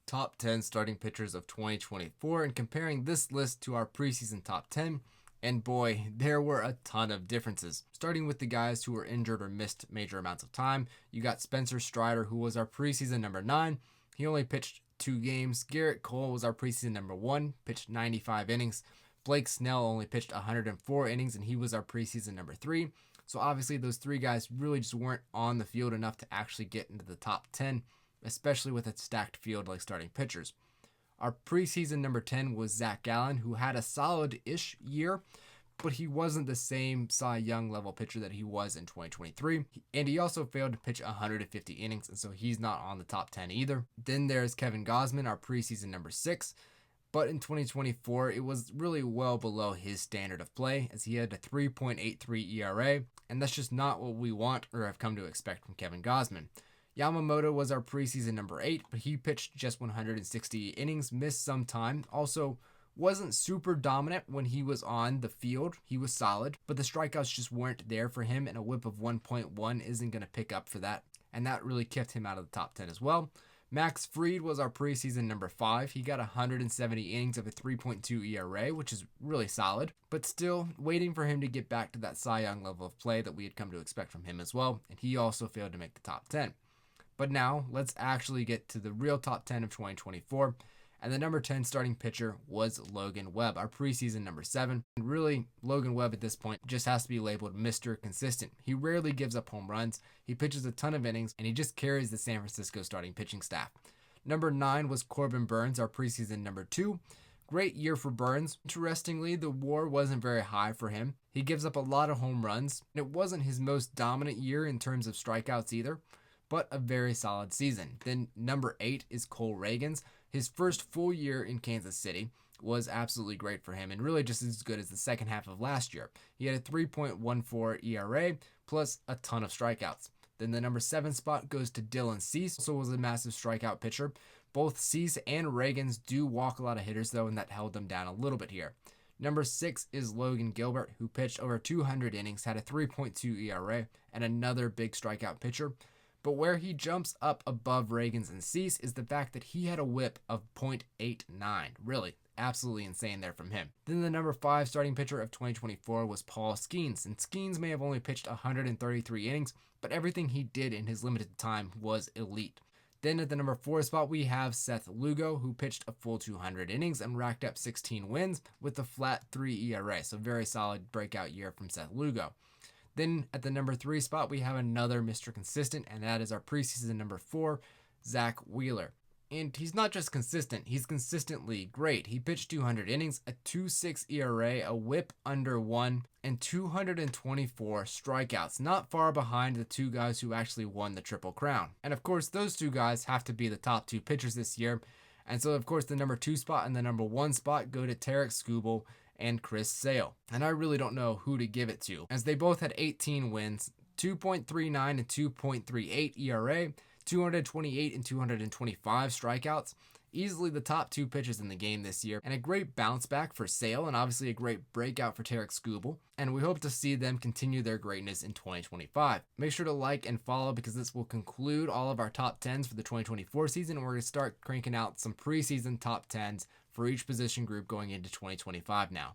top 10 starting pitchers of 2024 and comparing this list to our preseason top 10. And boy, there were a ton of differences. Starting with the guys who were injured or missed major amounts of time, you got Spencer Strider, who was our preseason number 9. He only pitched 2 games. Garrett Cole was our preseason number 1, pitched 95 innings. Blake Snell only pitched 104 innings, and he was our preseason number 3. So obviously those 3 guys really just weren't on the field enough to actually get into the top 10, especially with a stacked field like starting pitchers. Our preseason number 10 was Zach Gallen, who had a solid-ish year, but he wasn't the same Cy Young level pitcher that he was in 2023. And he also failed to pitch 150 innings, and so he's not on the top 10 either. Then there's Kevin Gausman, our preseason number 6. But in 2024, it was really well below his standard of play, as he had a 3.83 ERA, and that's just not what we want or have come to expect from Kevin Gausman. Yamamoto was our preseason number 8, but he pitched just 160 innings, missed some time. Also, wasn't super dominant when he was on the field. He was solid, but the strikeouts just weren't there for him, and a whip of 1.1 isn't going to pick up for that, and that really kept him out of the top 10 as well. Max Fried was our preseason number 5. He got 170 innings of a 3.2 ERA, which is really solid, but still waiting for him to get back to that Cy Young level of play that we had come to expect from him as well, and he also failed to make the top 10. But now, let's actually get to the real top 10 of 2024. And the number 10 starting pitcher was Logan Webb, our preseason number 7. And really, Logan Webb at this point just has to be labeled Mr. Consistent. He rarely gives up home runs, he pitches a ton of innings, and he just carries the San Francisco starting pitching staff. Number 9 was Corbin Burnes, our preseason number 2. Great year for Burnes. Interestingly, the WAR wasn't very high for him. He gives up a lot of home runs, and it wasn't his most dominant year in terms of strikeouts either, but a very solid season. Then number 8 is Cole Ragans. His first full year in Kansas City was absolutely great for him and really just as good as the second half of last year. He had a 3.14 ERA plus a ton of strikeouts. Then the number 7 spot goes to Dylan Cease, also was a massive strikeout pitcher. Both Cease and Ragans do walk a lot of hitters though, and that held them down a little bit here. Number 6 is Logan Gilbert, who pitched over 200 innings, had a 3.2 ERA, and another big strikeout pitcher. But where he jumps up above Ragans and Cease is the fact that he had a whip of .89. Really, absolutely insane there from him. Then the number 5 starting pitcher of 2024 was Paul Skeens, and Skeens may have only pitched 133 innings, but everything he did in his limited time was elite. Then at the number 4 spot, we have Seth Lugo, who pitched a full 200 innings and racked up 16 wins with a flat 3 ERA, so very solid breakout year from Seth Lugo. Then at the number 3 spot, we have another Mr. Consistent, and that is our preseason number 4, Zach Wheeler. And he's not just consistent, he's consistently great. He pitched 200 innings, a 2.6 ERA, a whip under 1, and 224 strikeouts, not far behind the 2 guys who actually won the Triple Crown. And of course, those 2 guys have to be the top 2 pitchers this year. And so, of course, the number 2 spot and the number 1 spot go to Tarik Skubal and Chris Sale. And I really don't know who to give it to, as they both had 18 wins, 2.39 and 2.38 ERA, 228 and 225 strikeouts. Easily the top 2 pitchers in the game this year, and a great bounce back for Sale, and obviously a great breakout for Tarik Skubal. And we hope to see them continue their greatness in 2025. Make sure to like and follow, because this will conclude all of our top 10s for the 2024 season, and we're going to start cranking out some preseason top 10s for each position group going into 2025 now.